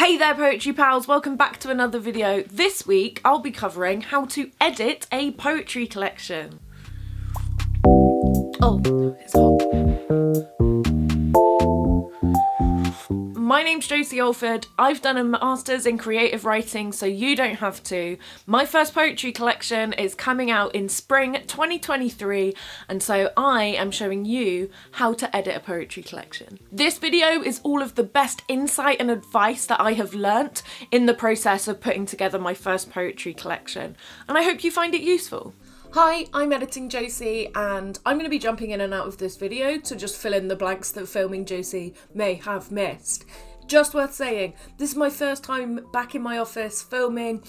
Hey there Poetry Pals, welcome back to another video. This week I'll be covering how to edit a poetry collection. Oh, it's hot. My name's Josie Alford. I've done a master's in creative writing, so you don't have to. My first poetry collection is coming out in spring 2023, and so I am showing you how to edit a poetry collection. This video is all of the best insight and advice that I have learnt in the process of putting together my first poetry collection, and I hope you find it useful. Hi, I'm Editing Josie, and I'm going to be jumping in and out of this video to just fill in the blanks that filming Josie may have missed. Just worth saying, this is my first time back in my office filming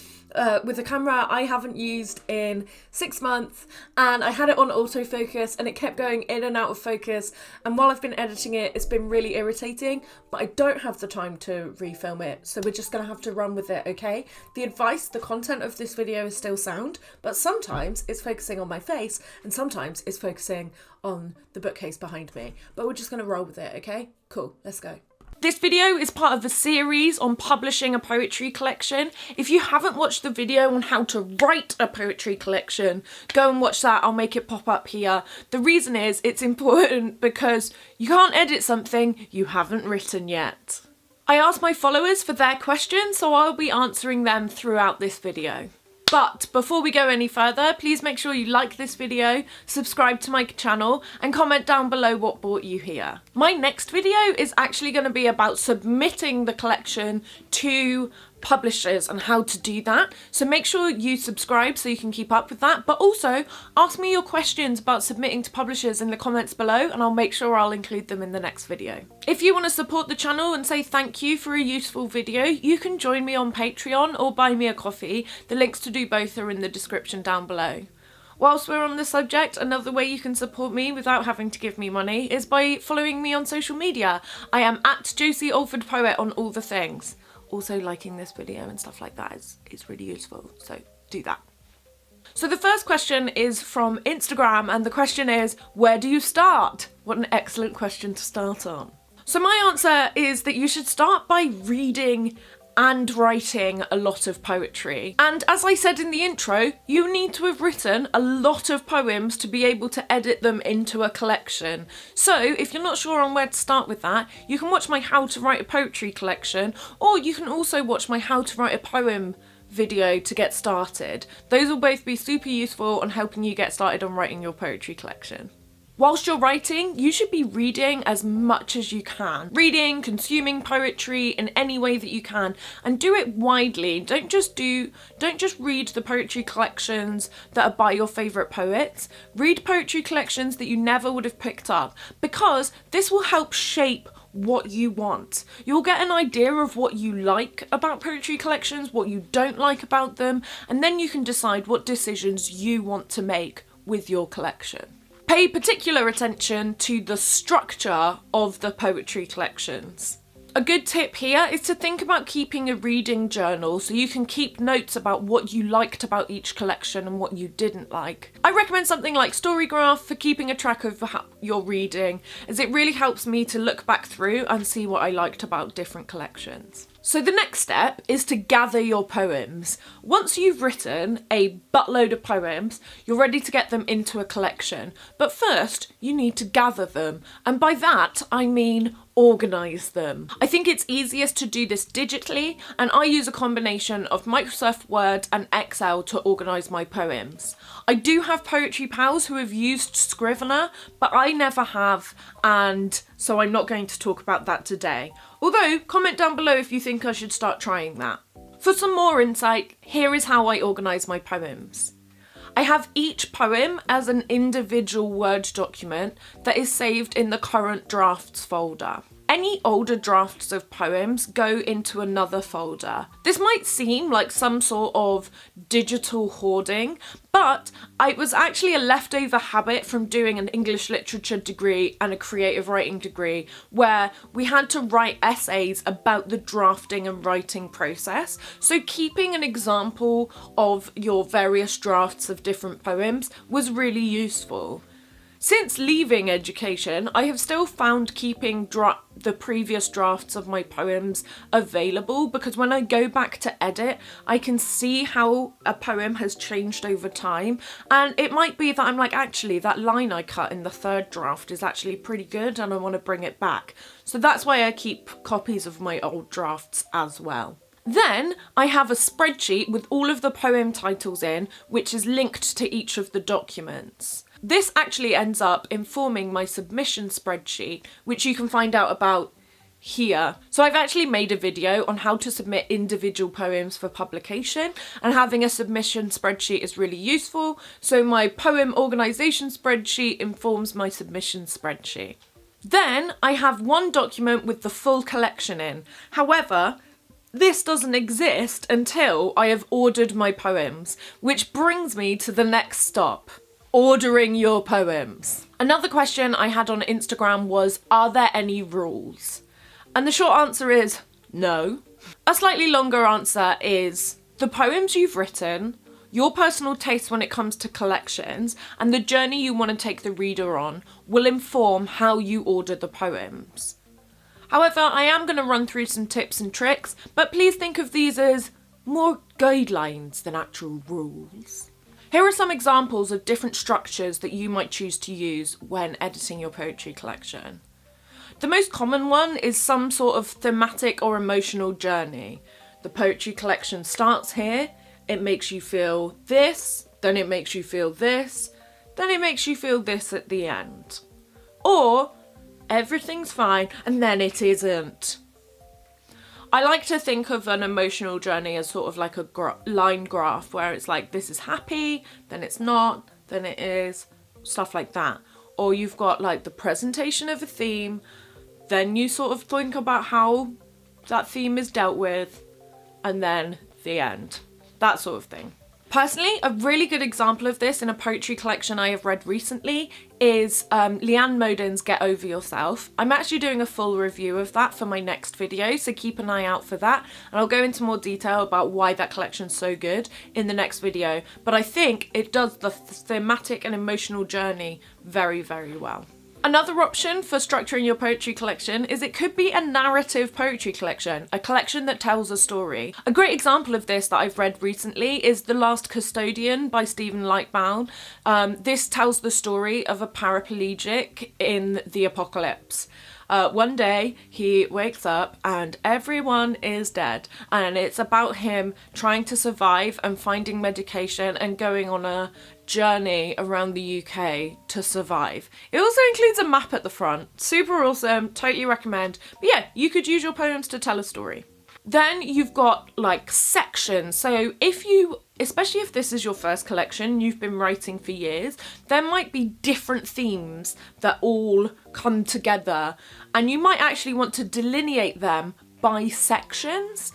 with a camera I haven't used in 6 months, and I had it on autofocus and it kept going in and out of focus, and while I've been editing it, it's been really irritating, but I don't have the time to refilm it, so we're just going to have to run with it, okay? The advice, the content of this video is still sound, but sometimes it's focusing on my face and sometimes it's focusing on the bookcase behind me, but we're just going to roll with it, okay? Cool, let's go. This video is part of a series on publishing a poetry collection. If you haven't watched the video on how to write a poetry collection, go and watch that. I'll make it pop up here. The reason is it's important because you can't edit something you haven't written yet. I asked my followers for their questions, so I'll be answering them throughout this video. But before we go any further, please make sure you like this video, subscribe to my channel, and comment down below what brought you here. My next video is actually going to be about submitting the collection to publishers and how to do that. So make sure you subscribe so you can keep up with that, but also ask me your questions about submitting to publishers in the comments below, and I'll make sure I'll include them in the next video. If you want to support the channel and say thank you for a useful video, you can join me on Patreon or buy me a coffee. The links to do both are in the description down below. Whilst we're on the subject, another way you can support me without having to give me money is by following me on social media. I am at Josie Alford Poet on all the things. Also, liking this video and stuff like that is really useful, so do that. So the first question is from Instagram, and the question is, where do you start? What an excellent question to start on. So my answer is that you should start by reading and writing a lot of poetry. And as I said in the intro, you need to have written a lot of poems to be able to edit them into a collection. So if you're not sure on where to start with that, you can watch my How to Write a Poetry collection, or you can also watch my How to Write a Poem video to get started. Those will both be super useful on helping you get started on writing your poetry collection. Whilst you're writing, you should be reading as much as you can. Reading, consuming poetry in any way that you can, and do it widely. Don't just read the poetry collections that are by your favourite poets. Read poetry collections that you never would have picked up, because this will help shape what you want. You'll get an idea of what you like about poetry collections, what you don't like about them, and then you can decide what decisions you want to make with your collection. Pay particular attention to the structure of the poetry collections. A good tip here is to think about keeping a reading journal so you can keep notes about what you liked about each collection and what you didn't like. I recommend something like Storygraph for keeping a track of your reading, as it really helps me to look back through and see what I liked about different collections. So the next step is to gather your poems. Once you've written a buttload of poems, you're ready to get them into a collection. But first, you need to gather them. And by that, I mean organise them. I think it's easiest to do this digitally, and I use a combination of Microsoft Word and Excel to organise my poems. I do have poetry pals who have used Scrivener, but I never have, and so I'm not going to talk about that today. Although, comment down below if you think I should start trying that. For some more insight, here is how I organise my poems. I have each poem as an individual Word document that is saved in the current drafts folder. Any older drafts of poems go into another folder. This might seem like some sort of digital hoarding, but it was actually a leftover habit from doing an English literature degree and a creative writing degree, where we had to write essays about the drafting and writing process. So keeping an example of your various drafts of different poems was really useful. Since leaving education, I have still found keeping the previous drafts of my poems available, because when I go back to edit, I can see how a poem has changed over time. And it might be that I'm like, actually, that line I cut in the third draft is actually pretty good and I want to bring it back. So that's why I keep copies of my old drafts as well. Then I have a spreadsheet with all of the poem titles in, which is linked to each of the documents. This actually ends up informing my submission spreadsheet, which you can find out about here. So I've actually made a video on how to submit individual poems for publication, and having a submission spreadsheet is really useful. So my poem organisation spreadsheet informs my submission spreadsheet. Then I have one document with the full collection in. However, this doesn't exist until I have ordered my poems, which brings me to the next stop: ordering your poems. Another question I had on Instagram was, are there any rules? And the short answer is no. A slightly longer answer is the poems you've written, your personal taste when it comes to collections, and the journey you want to take the reader on will inform how you order the poems. However, I am going to run through some tips and tricks, but please think of these as more guidelines than actual rules. Here are some examples of different structures that you might choose to use when editing your poetry collection. The most common one is some sort of thematic or emotional journey. The poetry collection starts here, it makes you feel this, then it makes you feel this, then it makes you feel this at the end. Or everything's fine and then it isn't. I like to think of an emotional journey as sort of like a line graph, where it's like, this is happy, then it's not, then it is, stuff like that. Or you've got like the presentation of a theme, then you sort of think about how that theme is dealt with, and then the end. That sort of thing. Personally, a really good example of this in a poetry collection I have read recently is Leanne Moden's Get Over Yourself. I'm actually doing a full review of that for my next video, so keep an eye out for that. And I'll go into more detail about why that collection's so good in the next video. But I think it does the thematic and emotional journey very, very well. Another option for structuring your poetry collection is it could be a narrative poetry collection, a collection that tells a story. A great example of this that I've read recently is The Last Custodian by Stephen Lightbound. This tells the story of a paraplegic in the apocalypse. One day he wakes up and everyone is dead, and it's about him trying to survive and finding medication and going on a journey around the UK to survive. It also includes a map at the front. Super awesome, totally recommend. But yeah, you could use your poems to tell a story. Then you've got like sections. So especially if this is your first collection, you've been writing for years, there might be different themes that all come together, and you might actually want to delineate them by sections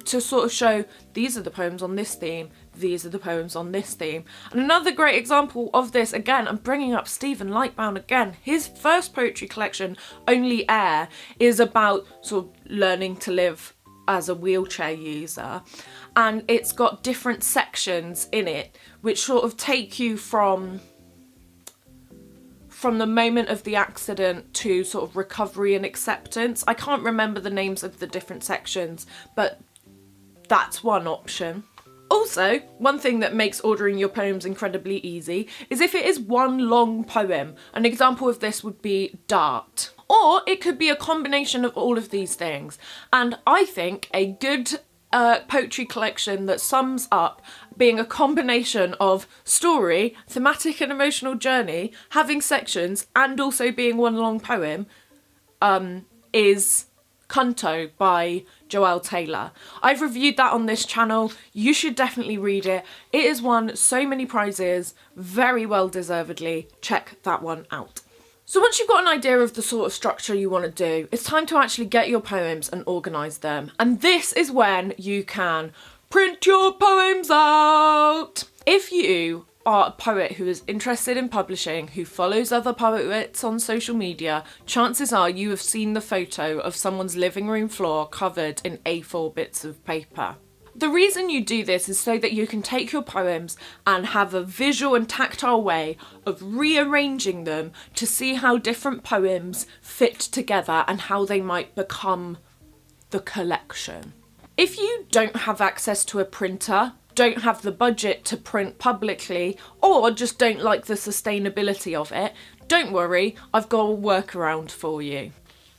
to sort of show these are the poems on this theme, these are the poems on this theme. And another great example of this, again, I'm bringing up Stephen Lightbound again. His first poetry collection, Only Air, is about sort of learning to live as a wheelchair user, and it's got different sections in it which sort of take you from the moment of the accident to sort of recovery and acceptance. I can't remember the names of the different sections, but that's one option. Also, one thing that makes ordering your poems incredibly easy is if it is one long poem. An example of this would be Dart. Or it could be a combination of all of these things. And I think a good poetry collection that sums up being a combination of story, thematic and emotional journey, having sections, and also being one long poem is Canto by Joelle Taylor. I've reviewed that on this channel. You should definitely read it. It has won so many prizes, very well deservedly. Check that one out. So once you've got an idea of the sort of structure you want to do, it's time to actually get your poems and organise them. And this is when you can print your poems out. If you are a poet who is interested in publishing, who follows other poets on social media, chances are you have seen the photo of someone's living room floor covered in A4 bits of paper. The reason you do this is so that you can take your poems and have a visual and tactile way of rearranging them to see how different poems fit together and how they might become the collection. If you don't have access to a printer, don't have the budget to print publicly, or just don't like the sustainability of it, don't worry, I've got a workaround for you.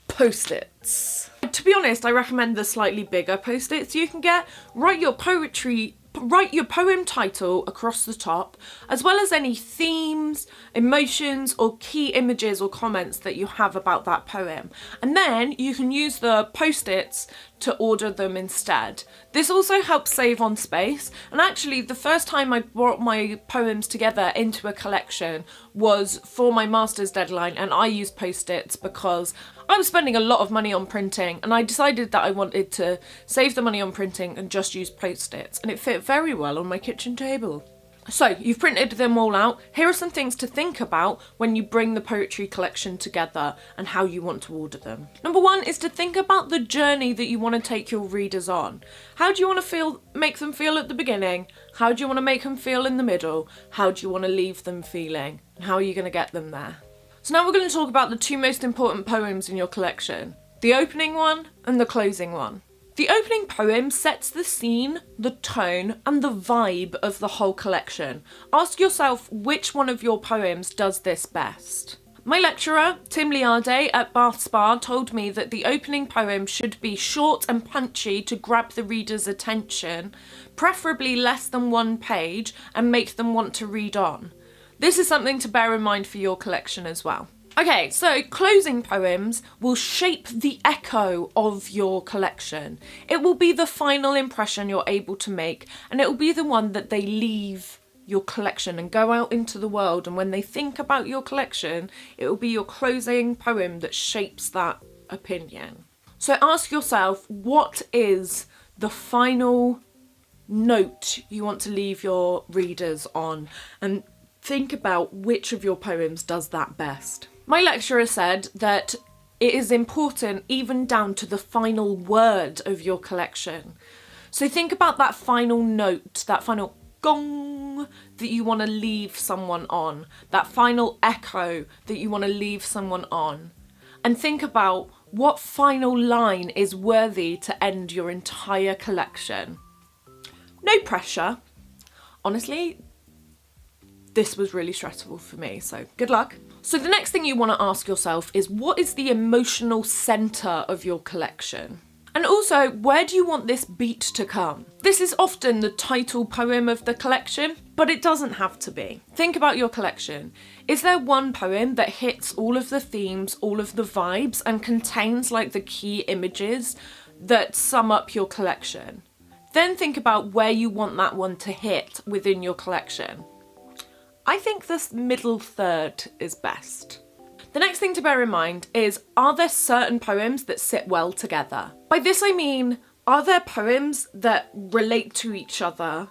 Post-its. To be honest, I recommend the slightly bigger post-its you can get. Write your poem title across the top, as well as any themes, emotions, or key images or comments that you have about that poem. And then you can use the post-its to order them instead. This also helps save on space, and actually the first time I brought my poems together into a collection was for my master's deadline, and I used post-its because I was spending a lot of money on printing, and I decided that I wanted to save the money on printing and just use post-its, and it fit very well on my kitchen table. So, you've printed them all out. Here are some things to think about when you bring the poetry collection together and how you want to order them. Number one is to think about the journey that you want to take your readers on. How do you want to make them feel at the beginning? How do you want to make them feel in the middle? How do you want to leave them feeling? And how are you going to get them there? So now we're going to talk about the two most important poems in your collection. The opening one and the closing one. The opening poem sets the scene, the tone, and the vibe of the whole collection. Ask yourself which one of your poems does this best. My lecturer, Tim Liarde at Bath Spa, told me that the opening poem should be short and punchy to grab the reader's attention, preferably less than one page, and make them want to read on. This is something to bear in mind for your collection as well. Okay, so closing poems will shape the echo of your collection. It will be the final impression you're able to make, and it will be the one that they leave your collection and go out into the world, and when they think about your collection, it will be your closing poem that shapes that opinion. So ask yourself, what is the final note you want to leave your readers on, and think about which of your poems does that best. My lecturer said that it is important even down to the final word of your collection. So think about that final note, that final gong that you want to leave someone on, that final echo that you want to leave someone on. And think about what final line is worthy to end your entire collection. No pressure. Honestly, this was really stressful for me, so good luck. So the next thing you want to ask yourself is, what is the emotional centre of your collection? And also, where do you want this beat to come? This is often the title poem of the collection, but it doesn't have to be. Think about your collection. Is there one poem that hits all of the themes, all of the vibes, and contains like the key images that sum up your collection? Then think about where you want that one to hit within your collection. I think this middle third is best. The next thing to bear in mind is, are there certain poems that sit well together? By this I mean, are there poems that relate to each other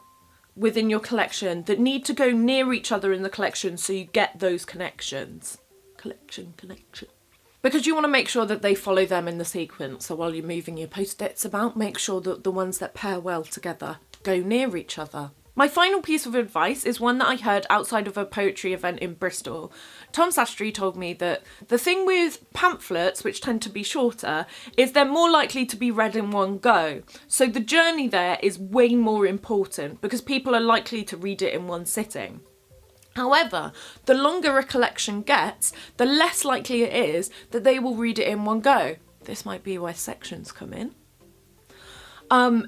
within your collection that need to go near each other in the collection so you get those connections? Connection. Because you want to make sure that they follow them in the sequence. So while you're moving your post-its about, make sure that the ones that pair well together go near each other. My final piece of advice is one that I heard outside of a poetry event in Bristol. Tom Sastry told me that the thing with pamphlets, which tend to be shorter, is they're more likely to be read in one go. So the journey there is way more important because people are likely to read it in one sitting. However, the longer a collection gets, the less likely it is that they will read it in one go. This might be where sections come in.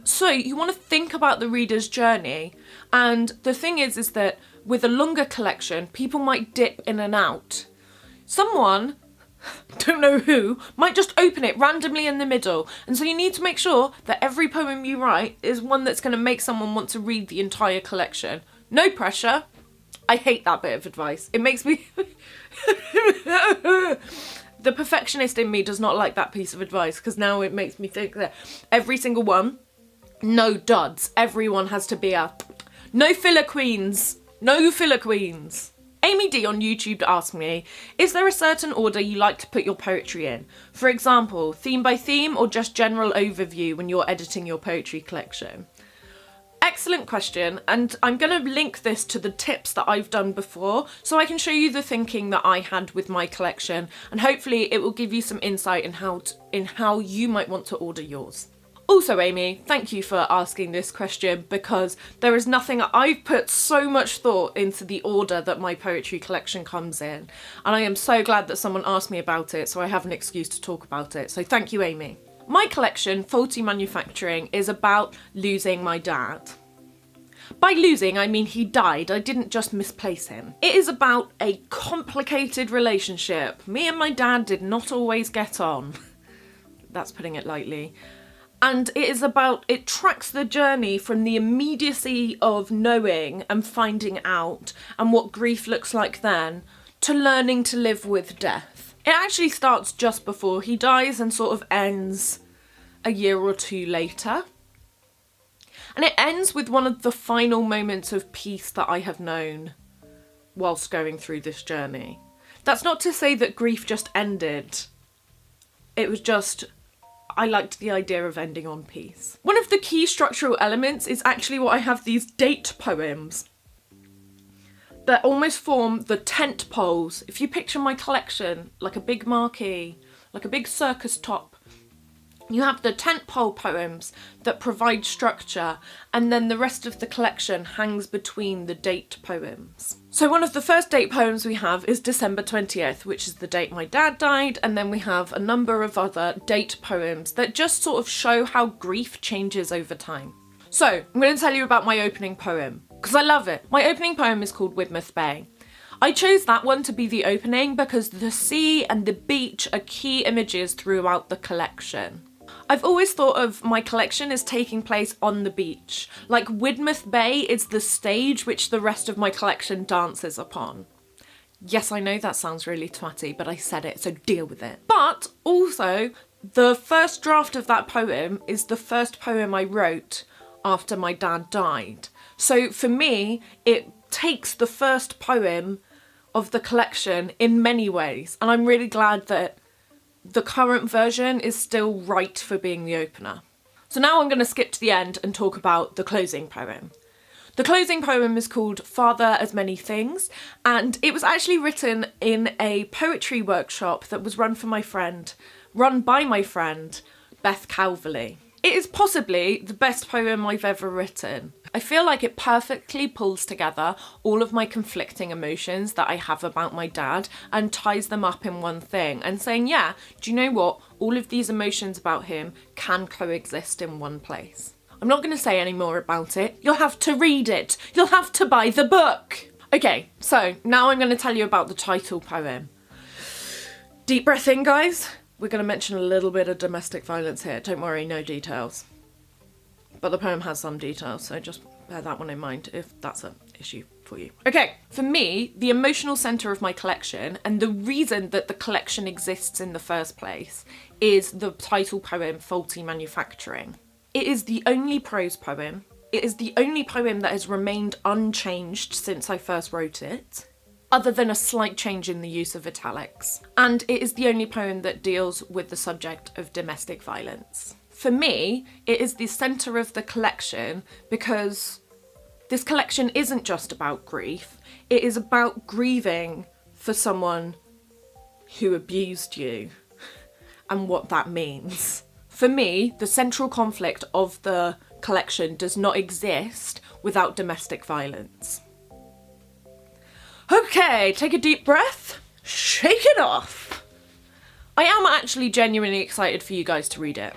So you want to think about the reader's journey, and the thing is that with a longer collection, people might dip in and out. Someone, don't know who, might just open it randomly in the middle, and so you need to make sure that every poem you write is one that's going to make someone want to read the entire collection. No pressure. I hate that bit of advice. It makes me... The perfectionist in me does not like that piece of advice, because now it makes me think that every single one, no duds. Everyone has to be a... No filler queens. No filler queens. Amy D on YouTube asked me, is there a certain order you like to put your poetry in? For example, theme by theme or just general overview when you're editing your poetry collection? excellent question, and I'm going to link this to the tips that I've done before so I can show you the thinking that I had with my collection, and hopefully it will give you some insight in how you might want to order yours. Also, Amy, thank you for asking this question, because there is nothing, I've put so much thought into the order that my poetry collection comes in, and I am so glad that someone asked me about it so I have an excuse to talk about it. So thank you, Amy. My collection, Faulty Manufacturing, is about losing my dad. By losing, I mean he died. I didn't just misplace him. It is about a complicated relationship. Me and my dad did not always get on. That's putting it lightly. And it tracks the journey from the immediacy of knowing and finding out and what grief looks like then, to learning to live with death. It actually starts just before he dies and sort of ends a year or two later. And it ends with one of the final moments of peace that I have known whilst going through this journey. That's not to say that grief just ended. It was just, I liked the idea of ending on peace. One of the key structural elements is actually what I have these date poems that almost form the tent poles. If you picture my collection like a big marquee, like a big circus top, you have the tent pole poems that provide structure, and then the rest of the collection hangs between the date poems. So one of the first date poems we have is December 20th, which is the date my dad died, and then we have a number of other date poems that just sort of show how grief changes over time. So I'm going to tell you about my opening poem, because I love it. My opening poem is called Widmouth Bay. I chose that one to be the opening because the sea and the beach are key images throughout the collection. I've always thought of my collection as taking place on the beach. Like Widmouth Bay is the stage which the rest of my collection dances upon. Yes, I know that sounds really twatty, but I said it, so deal with it. But also, the first draft of that poem is the first poem I wrote after my dad died. So for me, it takes the first poem of the collection in many ways, and I'm really glad that the current version is still right for being the opener. So now I'm going to skip to the end and talk about the closing poem. The closing poem is called Father as Many Things, and it was actually written in a poetry workshop that was run by my friend, Beth Calverley. It is possibly the best poem I've ever written. I feel like it perfectly pulls together all of my conflicting emotions that I have about my dad and ties them up in one thing and saying, yeah, do you know what? All of these emotions about him can coexist in one place. I'm not going to say any more about it. You'll have to read it. You'll have to buy the book. Okay, so now I'm going to tell you about the title poem. Deep breath in, guys. We're going to mention a little bit of domestic violence here. Don't worry, no details. But the poem has some details, so just bear that one in mind if that's an issue for you. Okay, for me, the emotional centre of my collection, and the reason that the collection exists in the first place, is the title poem, Faulty Manufacturing. It is the only prose poem. It is the only poem that has remained unchanged since I first wrote it, other than a slight change in the use of italics. And it is the only poem that deals with the subject of domestic violence. For me, it is the centre of the collection because this collection isn't just about grief. It is about grieving for someone who abused you and what that means. For me, the central conflict of the collection does not exist without domestic violence. Okay, take a deep breath, shake it off. I am actually genuinely excited for you guys to read it.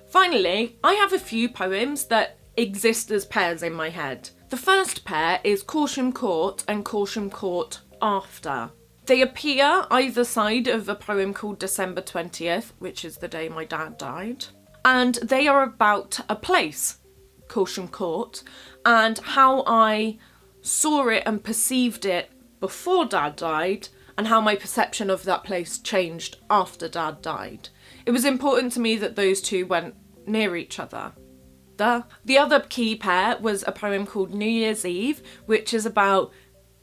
Finally, I have a few poems that exist as pairs in my head. The first pair is Corsham Court and Corsham Court After. They appear either side of a poem called December 20th, which is the day my dad died. And they are about a place, Corsham Court, and how I saw it and perceived it before Dad died, and how my perception of that place changed after Dad died. It was important to me that those two went near each other. The other key pair was a poem called New Year's Eve, which is about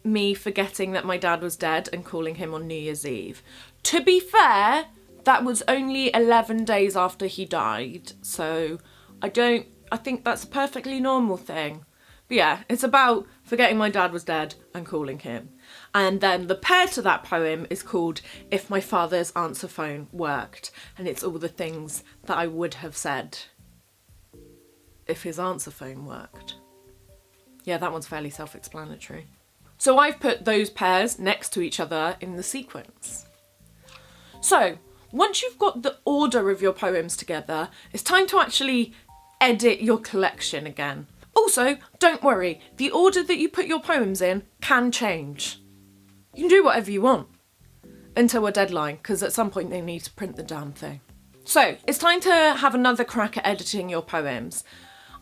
me forgetting that my dad was dead and calling him on New Year's Eve. To be fair, that was only 11 days after he died, so I think that's a perfectly normal thing. But yeah, it's about forgetting my dad was dead and calling him. And then the pair to that poem is called If My Father's Answer Phone Worked. And it's all the things that I would have said if his answer phone worked. Yeah, that one's fairly self-explanatory. So I've put those pairs next to each other in the sequence. So once you've got the order of your poems together, it's time to actually edit your collection again. Also, don't worry, the order that you put your poems in can change. You can do whatever you want until a deadline, because at some point they need to print the damn thing. So it's time to have another crack at editing your poems.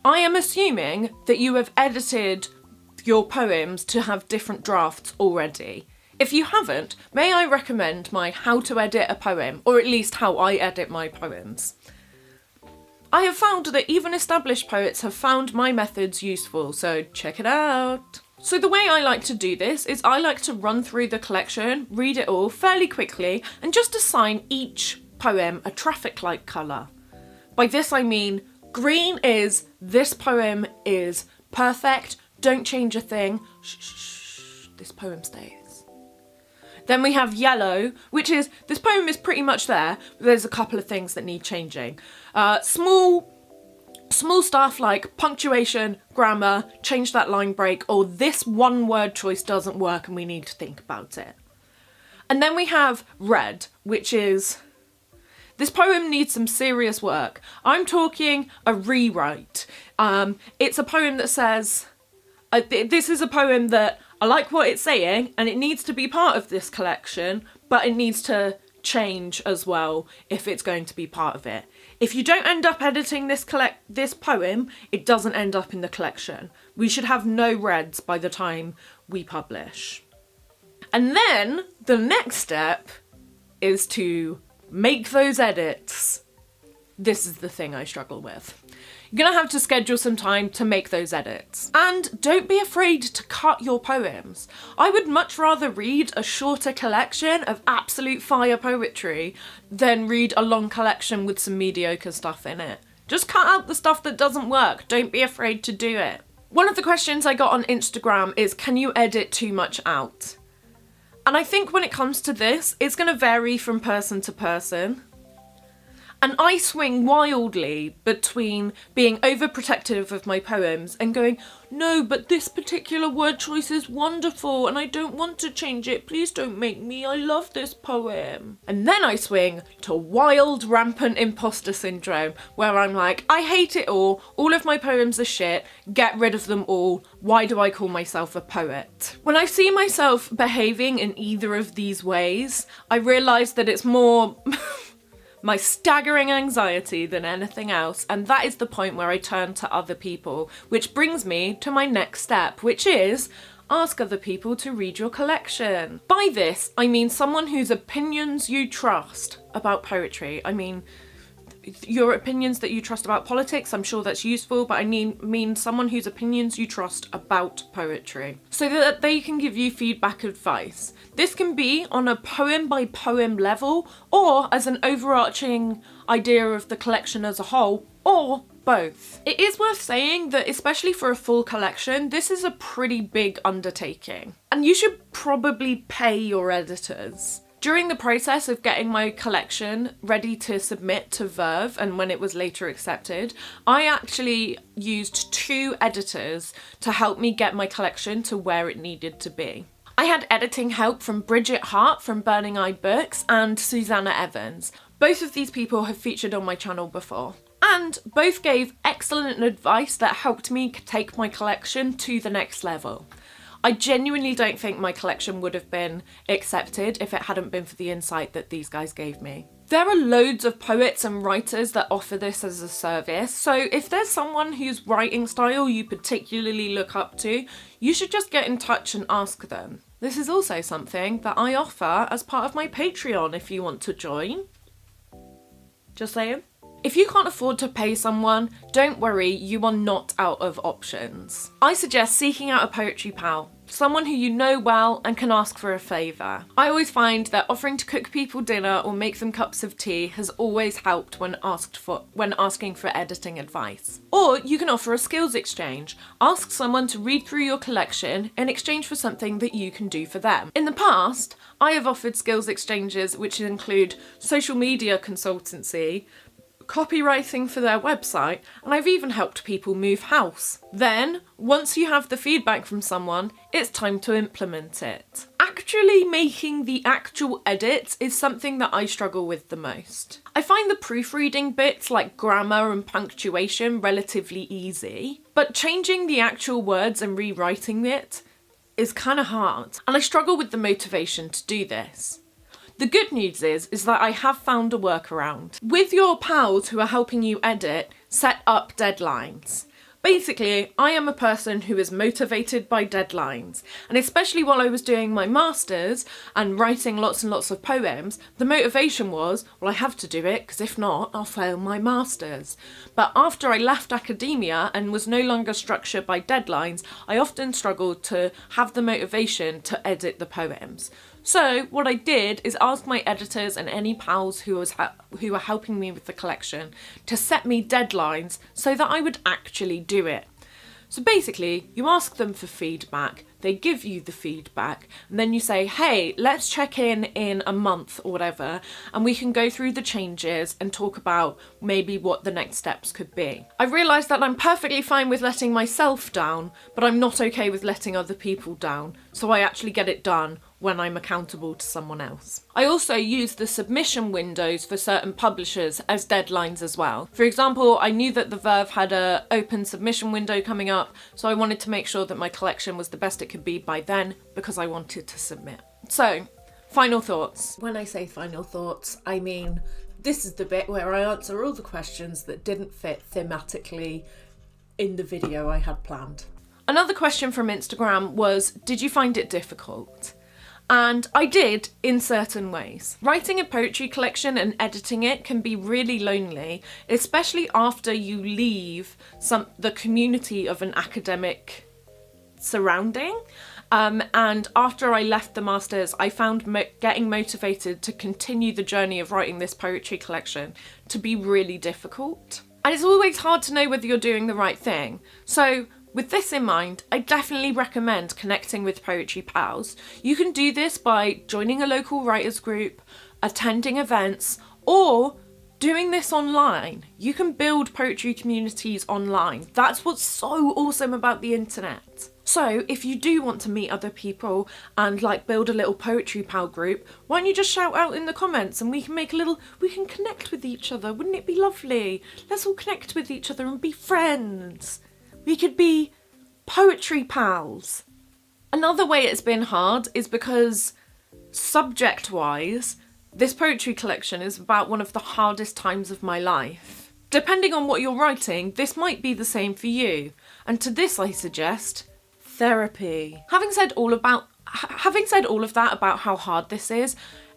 I am assuming that you have edited your poems to have different drafts already. If you haven't, may I recommend my How to Edit a Poem, or at least how I edit my poems. I have found that even established poets have found my methods useful, so check it out. So the way I like to do this is I like to run through the collection, read it all fairly quickly, and just assign each poem a traffic light colour. By this I mean green is this poem is perfect, don't change a thing, shh, this poem stays. Then we have yellow, which is, this poem is pretty much there, but there's a couple of things that need changing. Small stuff like punctuation, grammar, change that line break, or this one word choice doesn't work and we need to think about it. And then we have red, which is, this poem needs some serious work. I'm talking a rewrite. It's a poem that says, this is a poem that I like what it's saying and it needs to be part of this collection, but it needs to change as well if it's going to be part of it. If you don't end up editing this poem, it doesn't end up in the collection. We should have no reds by the time we publish. And then the next step is to make those edits. This is the thing I struggle with. You're gonna have to schedule some time to make those edits. And don't be afraid to cut your poems. I would much rather read a shorter collection of absolute fire poetry than read a long collection with some mediocre stuff in it. Just cut out the stuff that doesn't work. Don't be afraid to do it. One of the questions I got on Instagram is, can you edit too much out? And I think when it comes to this, it's gonna vary from person to person. And I swing wildly between being overprotective of my poems and going, no, but this particular word choice is wonderful and I don't want to change it. Please don't make me. I love this poem. And then I swing to wild, rampant imposter syndrome, where I'm like, I hate it all. All of my poems are shit. Get rid of them all. Why do I call myself a poet? When I see myself behaving in either of these ways, I realise that it's more my staggering anxiety than anything else, and that is the point where I turn to other people, which brings me to my next step, which is ask other people to read your collection. By this, I mean someone whose opinions you trust about poetry. I mean, your opinions that you trust about politics, I'm sure that's useful, but I mean someone whose opinions you trust about poetry, so that they can give you feedback advice. This can be on a poem by poem level, or as an overarching idea of the collection as a whole, or both. It is worth saying that, especially for a full collection, this is a pretty big undertaking, and you should probably pay your editors. During the process of getting my collection ready to submit to Verve, and when it was later accepted, I actually used 2 editors to help me get my collection to where it needed to be. I had editing help from Bridget Hart from Burning Eye Books and Susanna Evans. Both of these people have featured on my channel before, and both gave excellent advice that helped me take my collection to the next level. I genuinely don't think my collection would have been accepted if it hadn't been for the insight that these guys gave me. There are loads of poets and writers that offer this as a service, so if there's someone whose writing style you particularly look up to, you should just get in touch and ask them. This is also something that I offer as part of my Patreon if you want to join. Just saying. If you can't afford to pay someone, don't worry, you are not out of options. I suggest seeking out a poetry pal. someone who you know well and can ask for a favour. I always find that offering to cook people dinner or make them cups of tea has always helped when asking for editing advice. Or you can offer a skills exchange. Ask someone to read through your collection in exchange for something that you can do for them. In the past, I have offered skills exchanges which include social media consultancy, copywriting for their website, and I've even helped people move house. Then, once you have the feedback from someone, it's time to implement it. Actually making the actual edits is something that I struggle with the most. I find the proofreading bits like grammar and punctuation relatively easy, but changing the actual words and rewriting it is kind of hard, and I struggle with the motivation to do this. The good news is that I have found a workaround. With your pals who are helping you edit, set up deadlines. Basically, I am a person who is motivated by deadlines, and especially while I was doing my masters and writing lots and lots of poems, the motivation was, well, I have to do it because if not, I'll fail my masters. But after I left academia and was no longer structured by deadlines, I often struggled to have the motivation to edit the poems. So what I did is ask my editors and any pals who were helping me with the collection to set me deadlines so that I would actually do it. So basically, you ask them for feedback, they give you the feedback, and then you say, hey, let's check in a month or whatever, and we can go through the changes and talk about maybe what the next steps could be. I realised that I'm perfectly fine with letting myself down, but I'm not okay with letting other people down, so I actually get it done when I'm accountable to someone else. I also use the submission windows for certain publishers as deadlines as well. For example, I knew that The Verve had an open submission window coming up, so I wanted to make sure that my collection was the best it could be by then because I wanted to submit. So, final thoughts. When I say final thoughts, I mean this is the bit where I answer all the questions that didn't fit thematically in the video I had planned. Another question from Instagram was, did you find it difficult? And I did in certain ways. Writing a poetry collection and editing it can be really lonely, especially after you leave the community of an academic surrounding. And after I left the masters, I found getting motivated to continue the journey of writing this poetry collection to be really difficult. And it's always hard to know whether you're doing the right thing. So with this in mind, I definitely recommend connecting with poetry pals. You can do this by joining a local writers group, attending events, or doing this online. You can build poetry communities online. That's what's so awesome about the internet. So if you do want to meet other people and build a little poetry pal group, why don't you just shout out in the comments and we can connect with each other. Wouldn't it be lovely? Let's all connect with each other and be friends. We could be poetry pals. Another way it's been hard is because subject-wise, this poetry collection is about one of the hardest times of my life. Depending on what you're writing, this might be the same for you. And to this I suggest therapy. Having said all of that about how hard this is,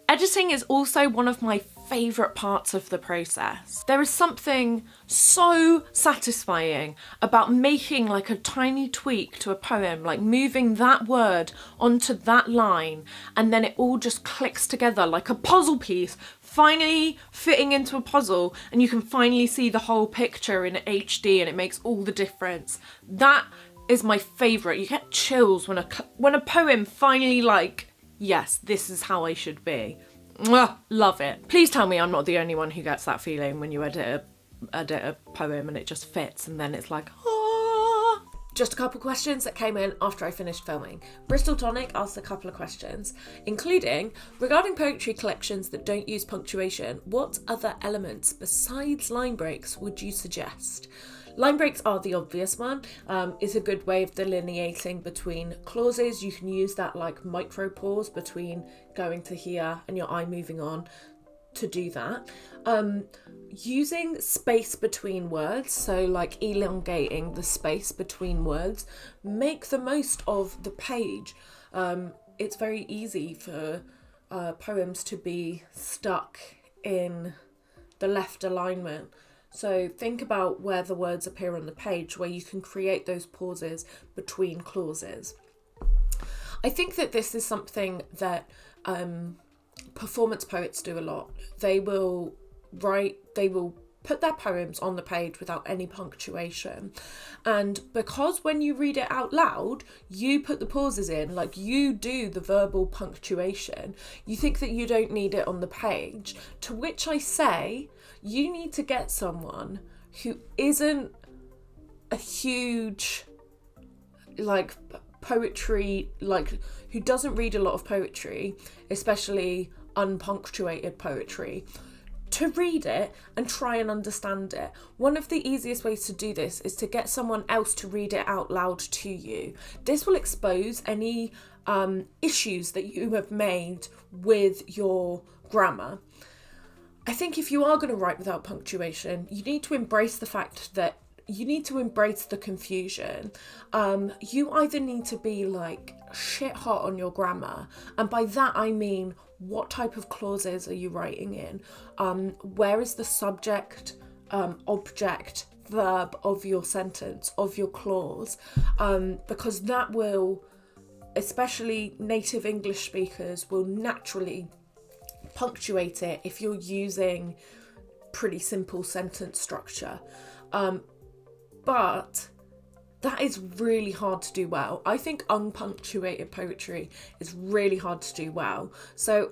editing is also one of my favourite parts of the process. There is something so satisfying about making a tiny tweak to a poem, moving that word onto that line, and then it all just clicks together like a puzzle piece, finally fitting into a puzzle, and you can finally see the whole picture in HD and it makes all the difference. That is my favourite. You get chills when a poem finally yes, this is how I should be. Mwah, love it. Please tell me I'm not the only one who gets that feeling when you edit a poem and it just fits and then it's ah. Just a couple questions that came in after I finished filming. Bristol Tonic asked a couple of questions, including, regarding poetry collections that don't use punctuation, what other elements besides line breaks would you suggest? Line breaks are the obvious one. It's a good way of delineating between clauses. You can use that micro pause between going to here and your eye moving on to do that. Using space between words, so elongating the space between words. Make the most of the page. It's very easy for poems to be stuck in the left alignment. So think about where the words appear on the page, where you can create those pauses between clauses. I think that this is something that performance poets do a lot. They will put their poems on the page without any punctuation. And because when you read it out loud, you put the pauses in, like you do the verbal punctuation, you think that you don't need it on the page. To which I say, you need to get someone who isn't a huge, like, poetry, like, who doesn't read a lot of poetry, especially unpunctuated poetry, to read it and try and understand it. One of the easiest ways to do this is to get someone else to read it out loud to you. This will expose any issues that you have made with your grammar. I think if you are going to write without punctuation, you need to embrace the fact that you need to embrace the confusion. You either need to be like shit hot on your grammar, and by that I mean, what type of clauses are you writing in? Where is the subject, object, verb of your sentence, of your clause? Because that will, especially native English speakers, will naturally punctuate it if you're using pretty simple sentence structure. But that is really hard to do well. I think unpunctuated poetry is really hard to do well. So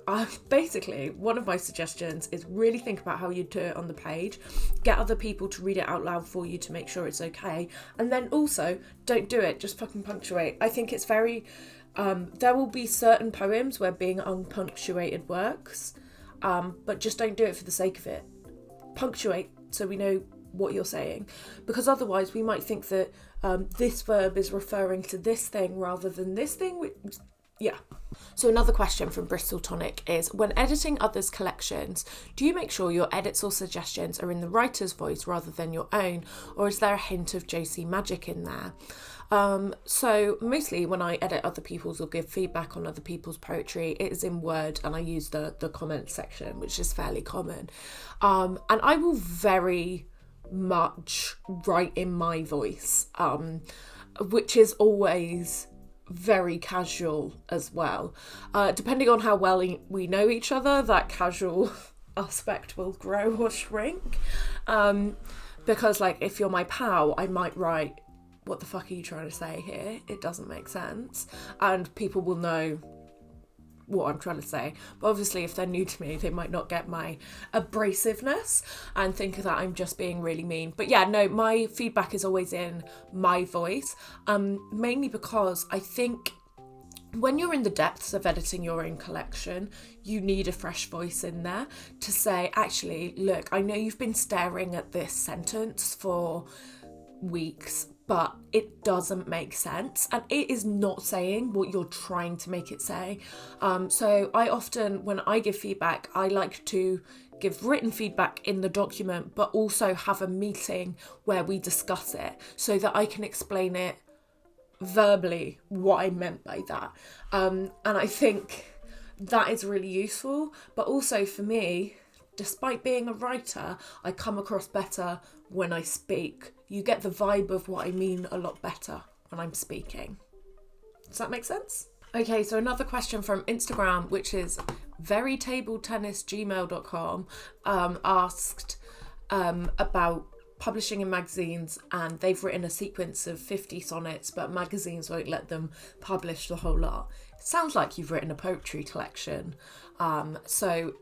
basically, one of my suggestions is really think about how you do it on the page, get other people to read it out loud for you to make sure it's okay, and then also don't do it, just fucking punctuate. I think it's very, there will be certain poems where being unpunctuated works, but just don't do it for the sake of it. Punctuate so we know what you're saying, because otherwise we might think that this verb is referring to this thing rather than this thing. Yeah. So another question from Bristol Tonic is, when editing others' collections, do you make sure your edits or suggestions are in the writer's voice rather than your own, or is there a hint of Josie magic in there? So mostly when I edit other people's or give feedback on other people's poetry, it is in Word, and I use the comment section, which is fairly common. And I will very much write in my voice, which is always very casual as well. Depending on how well we know each other, that casual aspect will grow or shrink. Because, like, if you're my pal, I might write, what the fuck are you trying to say here? It doesn't make sense. And people will know what I'm trying to say. But obviously, if they're new to me, they might not get my abrasiveness and think that I'm just being really mean. But yeah, no, my feedback is always in my voice, mainly because I think when you're in the depths of editing your own collection, you need a fresh voice in there to say, actually, look, I know you've been staring at this sentence for weeks, but it doesn't make sense, and it is not saying what you're trying to make it say. So I often, when I give feedback, I like to give written feedback in the document, but also have a meeting where we discuss it so that I can explain it verbally, what I meant by that. And I think that is really useful. But also for me, despite being a writer, I come across better when I speak. You get the vibe of what I mean a lot better when I'm speaking. Does that make sense? Okay, so another question from Instagram, which is verytabletennis@gmail.com, asked about publishing in magazines, and they've written a sequence of 50 sonnets, but magazines won't let them publish the whole lot. It sounds like you've written a poetry collection, so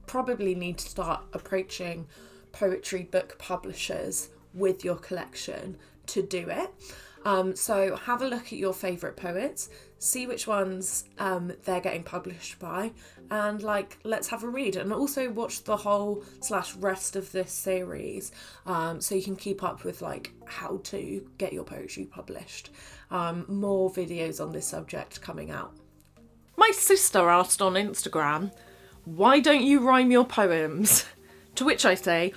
probably need to start approaching poetry book publishers with your collection to do it. So have a look at your favourite poets, see which ones they're getting published by, and let's have a read, and also watch the whole / rest of this series, so you can keep up with how to get your poetry published. More videos on this subject coming out. My sister asked on Instagram, why don't you rhyme your poems? To which I say,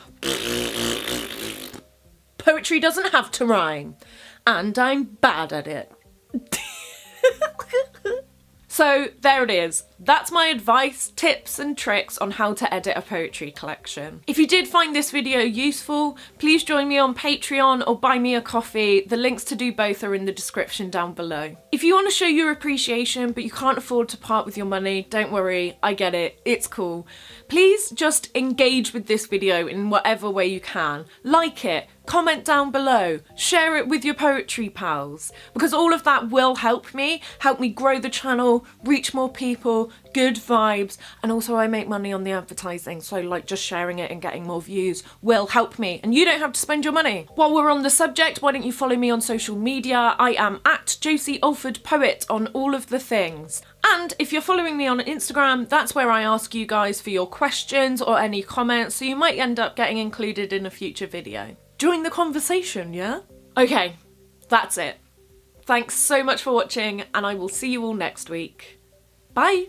poetry doesn't have to rhyme, and I'm bad at it. So there it is. That's my advice, tips and tricks on how to edit a poetry collection. If you did find this video useful, please join me on Patreon or buy me a coffee. The links to do both are in the description down below. If you want to show your appreciation but you can't afford to part with your money, don't worry, I get it, it's cool. Please just engage with this video in whatever way you can. Like it, comment down below, share it with your poetry pals, because all of that will help me grow the channel, reach more people, good vibes, and also I make money on the advertising, so like just sharing it and getting more views will help me, and you don't have to spend your money. While we're on the subject, why don't you follow me on social media? I am at Josie Alford Poet on all of the things. And if you're following me on Instagram, that's where I ask you guys for your questions or any comments, so you might end up getting included in a future video. Join the conversation, yeah? Okay, that's it. Thanks so much for watching, and I will see you all next week. Bye!